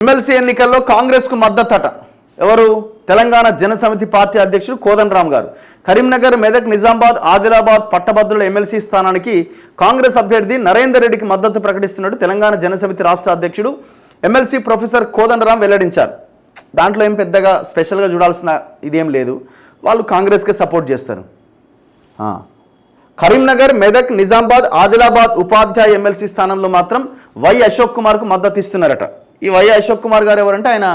MLC ఎన్నికల్లో కాంగ్రెస్కు మద్దతట. ఎవరు? తెలంగాణ జనసమితి పార్టీ అధ్యక్షుడు కోదండరాం గారు. కరీంనగర్, మెదక్, నిజామాబాద్, ఆదిలాబాద్ పట్టభద్రుల ఎమ్మెల్సీ స్థానానికి కాంగ్రెస్ అభ్యర్థి నరేందర్ రెడ్డికి మద్దతు ప్రకటిస్తున్నాడు తెలంగాణ జనసమితి రాష్ట్ర అధ్యక్షుడు ఎమ్మెల్సీ ప్రొఫెసర్ కోదండరాం వెల్లడించారు. దాంట్లో ఏం పెద్దగా స్పెషల్గా చూడాల్సిన ఇదేం లేదు, వాళ్ళు కాంగ్రెస్కే సపోర్ట్ చేస్తారు. కరీంనగర్, మెదక్, నిజామాబాద్, ఆదిలాబాద్ ఉపాధ్యాయ ఎమ్మెల్సీ స్థానంలో మాత్రం వై అశోక్ కుమార్కు మద్దతు ఇస్తున్నారట. ఈ వై అశోక్ కుమార్ గారు ఎవరంటే ఆయన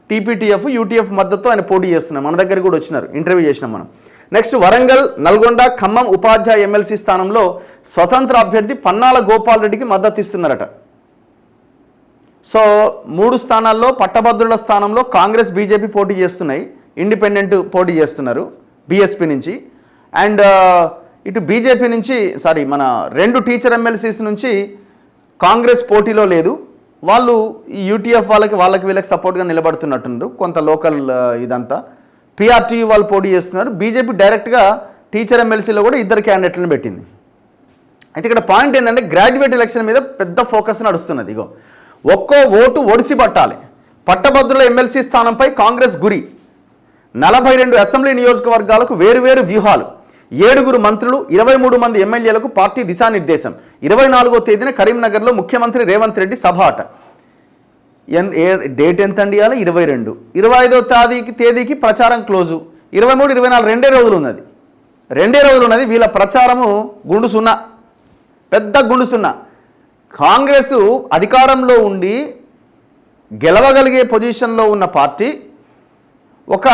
టీపీటీఎఫ్, యూటీఎఫ్ మద్దతు ఆయన పోటీ చేస్తున్నారు. మన దగ్గర కూడా వచ్చినారు, ఇంటర్వ్యూ చేసినాం మనం. నెక్స్ట్ వరంగల్, నల్గొండ, ఖమ్మం ఉపాధ్యాయ ఎమ్మెల్సీ స్థానంలో స్వతంత్ర అభ్యర్థి పన్నాల గోపాల్ రెడ్డికి మద్దతు ఇస్తున్నారట. సో 3 స్థానాల్లో పట్టభద్రుల స్థానంలో కాంగ్రెస్, బీజేపీ పోటీ చేస్తున్నాయి. ఇండిపెండెంట్ పోటీ చేస్తున్నారు బీఎస్పీ నుంచి. అండ్ ఇటు బీజేపీ నుంచి మన 2 టీచర్ ఎమ్మెల్సీస్ నుంచి కాంగ్రెస్ పోటీలో లేదు. వాళ్ళు ఈ యూటీఎఫ్ వాళ్ళకి వీళ్ళకి సపోర్ట్గా నిలబడుతున్నట్టున్నారు. కొంత లోకల్ ఇదంతా పీఆర్టీయూ వాళ్ళు పోటీ చేస్తున్నారు. బీజేపీ డైరెక్ట్గా టీచర్ ఎమ్మెల్సీలో కూడా 2 క్యాండిడేట్లను పెట్టింది. అయితే ఇక్కడ పాయింట్ ఏంటంటే గ్రాడ్యుయేట్ ఎలక్షన్ మీద పెద్ద ఫోకస్ నడుస్తున్నది. ఇగో ఒక్కో ఓటు ఒడిసి పట్టాలి. పట్టభద్రుల ఎమ్మెల్సీ స్థానంపై కాంగ్రెస్ గురి. 42 అసెంబ్లీ నియోజకవర్గాలకు వేరువేరు వ్యూహాలు. 7 మంత్రులు, 23 మంది ఎమ్మెల్యేలకు పార్టీ దిశానిర్దేశం. 24వ తేదీన కరీంనగర్లో ముఖ్యమంత్రి రేవంత్ రెడ్డి సభ అట. డేట్ ఎంత అండి? 22. 25వ తేదీకి ప్రచారం క్లోజు. 23, 24 2 రోజులు ఉన్నది. 2 రోజులు ఉన్నది. వీళ్ళ ప్రచారము గుండు సున్నా, పెద్ద గుండు సున్నా. కాంగ్రెస్ అధికారంలో ఉండి గెలవగలిగే పొజిషన్లో ఉన్న పార్టీ ఒక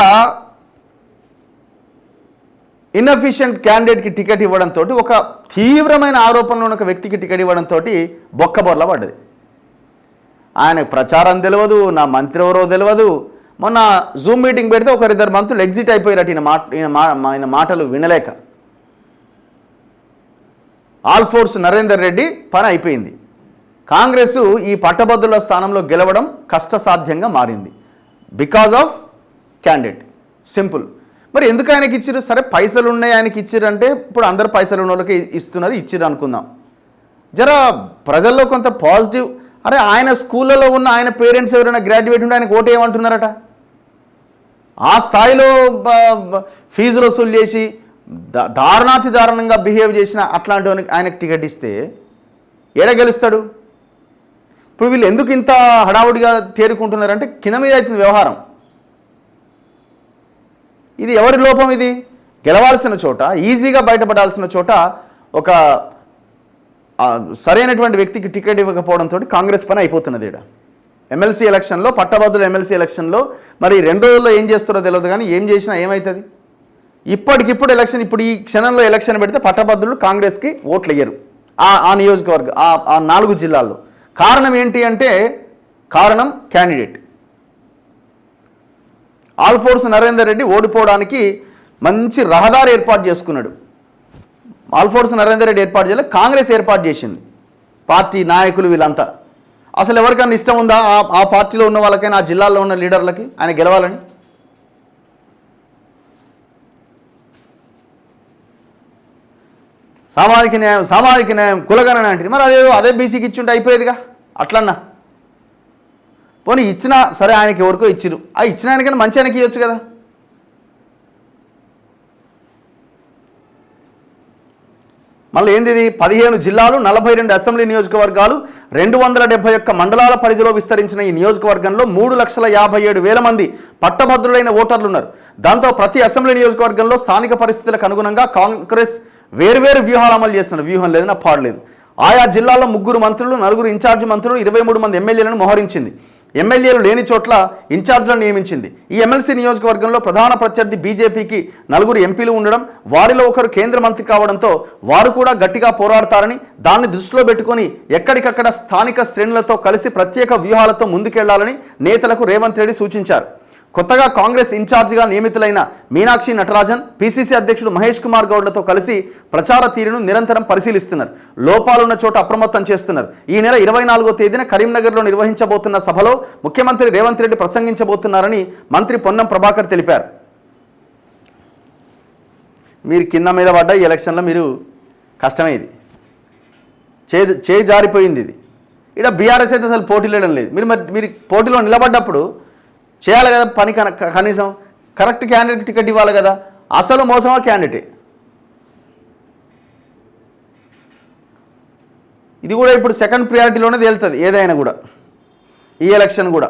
ఇన్ఎఫిషియెంట్ క్యాండిడేట్కి టికెట్ ఇవ్వడంతో, ఒక తీవ్రమైన ఆరోపణలు ఉన్న ఒక వ్యక్తికి టికెట్ ఇవ్వడంతో బొక్కబొర్ల పడ్డది. ఆయనకు ప్రచారం తెలియదు, నా మంత్రి ఎవరో తెలియదు. మొన్న జూమ్ మీటింగ్ పెడితే 1-2 మంత్రులు ఎగ్జిట్ అయిపోయారట ఈయన మాటలు వినలేక. ఆల్ ఫోర్స్ నరేందర్ రెడ్డి పని అయిపోయింది. కాంగ్రెస్ ఈ పట్టభద్రుల స్థానంలో గెలవడం కష్టసాధ్యంగా మారింది బికాజ్ ఆఫ్ క్యాండిడేట్. సింపుల్. మరి ఎందుకు ఆయనకి ఇచ్చిరు? సరే పైసలు ఉన్నాయి ఆయనకి ఇచ్చిరు అంటే ఇప్పుడు అందరు పైసలు ఉన్న వాళ్ళకి ఇస్తున్నారు, ఇచ్చిరు అనుకుందాం. జరా ప్రజల్లో కొంత పాజిటివ్. అరే ఆయన స్కూళ్ళలో ఉన్న ఆయన పేరెంట్స్ ఎవరైనా గ్రాడ్యుయేట్ ఉంటే ఆయనకు ఓటు ఏమంటున్నారట? ఆ స్థాయిలో ఫీజులు వసూలు చేసి దారుణాతి దారుణంగా బిహేవ్ చేసిన అట్లాంటి ఆయనకు టికెట్ ఇస్తే ఏడ గెలుస్తాడు? ఇప్పుడు వీళ్ళు ఎందుకు ఇంత హడావుడిగా తేరుకుంటున్నారంటే కింద మీద అవుతుంది వ్యవహారం. ఇది ఎవరి లోపం? ఇది గెలవాల్సిన చోట, ఈజీగా బయటపడాల్సిన చోట ఒక సరైనటువంటి వ్యక్తికి టికెట్ ఇవ్వకపోవడంతో కాంగ్రెస్ పని అయిపోతున్నది. ఇక్కడ ఎమ్మెల్సీ ఎలక్షన్లో, పట్టభద్రుల ఎమ్మెల్సీ ఎలక్షన్లో మరి 2 రోజుల్లో ఏం చేస్తారో తెలియదు, కానీ ఏం చేసినా ఏమవుతుంది? ఇప్పటికిప్పుడు ఎలక్షన్, ఇప్పుడు ఈ క్షణంలో ఎలక్షన్ పెడితే పట్టభద్రులు కాంగ్రెస్కి ఓట్లు వేయరు ఆ నియోజకవర్గం, ఆ 4 జిల్లాల్లో. కారణం ఏంటి అంటే కారణం candidate. All force Narender Reddy ఓడిపోవడానికి మంచి రహదారి ఏర్పాటు చేసుకున్నాడు. ఆల్ ఫోర్స్ నరేందర్ రెడ్డి ఏర్పాటు చేయలేదు, కాంగ్రెస్ ఏర్పాటు చేసింది. పార్టీ నాయకులు వీళ్ళంతా. అసలు ఎవరికైనా ఇష్టం ఉందా ఆ పార్టీలో ఉన్న వాళ్ళకైనా, ఆ జిల్లాలో ఉన్న లీడర్లకి ఆయన గెలవాలని? సామాజిక న్యాయం కులగణన అంటే మరి అదే బీసీకి ఇచ్చుంటే అయిపోయేదిగా. అట్లన్నా పోనీ ఇచ్చినా సరే, ఆయనకి ఎవరికో ఇచ్చిరు, ఆ ఇచ్చిన ఆయనకైనా మంచి ఆయనకి ఇవ్వచ్చు కదా. మళ్ళీ ఏంది? 15 జిల్లాలు, 42 అసెంబ్లీ నియోజకవర్గాలు, 271 మండలాల పరిధిలో విస్తరించిన ఈ నియోజకవర్గంలో 3,57,000 మంది పట్టభద్రులైన ఓటర్లు ఉన్నారు. దాంతో ప్రతి అసెంబ్లీ నియోజకవర్గంలో స్థానిక పరిస్థితులకు అనుగుణంగా కాంగ్రెస్ వేరువేరు వ్యూహాలు అమలు చేస్తున్నారు. వ్యూహం లేదు, నా పాడలేదు. ఆయా జిల్లాల్లో 3 మంత్రులు, 4 ఇన్ఛార్జి మంత్రులు, 23 మంది ఎమ్మెల్యేలను మోహరించింది. ఎమ్మెల్యేలు లేని చోట్ల ఇన్ఛార్జీలను నియమించింది. ఈ ఎమ్మెల్సీ నియోజకవర్గంలో ప్రధాన ప్రత్యర్థి బీజేపీకి 4 ఎంపీలు ఉండడం, వారిలో ఒకరు కేంద్ర మంత్రి కావడంతో వారు కూడా గట్టిగా పోరాడతారని, దాన్ని దృష్టిలో పెట్టుకొని ఎక్కడికక్కడ స్థానిక శ్రేణులతో కలిసి ప్రత్యేక వ్యూహాలతో ముందుకెళ్లాలని నేతలకు రేవంత్ రెడ్డి సూచించారు. కొత్తగా కాంగ్రెస్ ఇన్ఛార్జిగా నియమితులైన మీనాక్షి నటరాజన్, పీసీసీ అధ్యక్షుడు మహేష్ కుమార్ గౌడ్లతో కలిసి ప్రచార తీరును నిరంతరం పరిశీలిస్తున్నారు. లోపాలున్న చోట అప్రమత్తం చేస్తున్నారు. ఈ నెల 24వ తేదీన కరీంనగర్లో నిర్వహించబోతున్న సభలో ముఖ్యమంత్రి రేవంత్ రెడ్డి ప్రసంగించబోతున్నారని మంత్రి పొన్నం ప్రభాకర్ తెలిపారు. మీరు కింద మీద పడ్డ ఈ ఎలక్షన్లో మీరు కష్టమే. ఇది చేయి జారిపోయింది. ఇది ఇక్కడ బీఆర్ఎస్ అయితే అసలు పోటీ లేడం లేదు. మీరు పోటీలో నిలబడ్డప్పుడు చేయాలి కదా పని, కనీసం కరెక్ట్ క్యాండిడేట్ టికెట్ ఇవ్వాలి కదా. అసలు మోసమా క్యాండిడేట్? ఇది కూడా ఇప్పుడు సెకండ్ ప్రియారిటీలోనే తేలుతుంది ఏదైనా కూడా, ఈ ఎలక్షన్ కూడా.